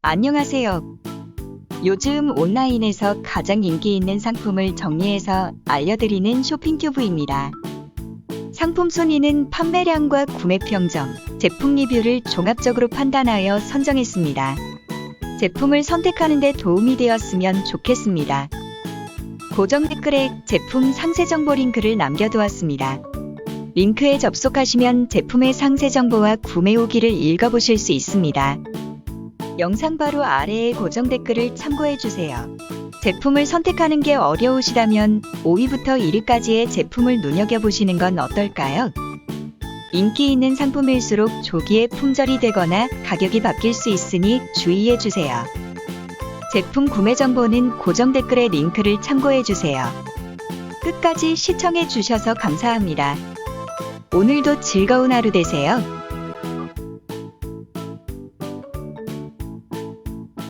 안녕하세요. 요즘 온라인에서 가장 인기 있는 상품을 정리해서 알려드리는 쇼핑튜브입니다. 상품 순위는 판매량과 구매 평점, 제품 리뷰를 종합적으로 판단하여 선정했습니다. 제품을 선택하는 데 도움이 되었으면 좋겠습니다. 고정 댓글에 제품 상세 정보 링크를 남겨두었습니다. 링크에 접속하시면 제품의 상세 정보와 구매 후기를 읽어보실 수 있습니다. 영상 바로 아래의 고정 댓글을 참고해주세요. 제품을 선택하는 게 어려우시다면 5위부터 1위까지의 제품을 눈여겨보시는 건 어떨까요? 인기 있는 상품일수록 조기에 품절이 되거나 가격이 바뀔 수 있으니 주의해주세요. 제품 구매 정보는 고정 댓글의 링크를 참고해주세요. 끝까지 시청해주셔서 감사합니다. 오늘도 즐거운 하루 되세요.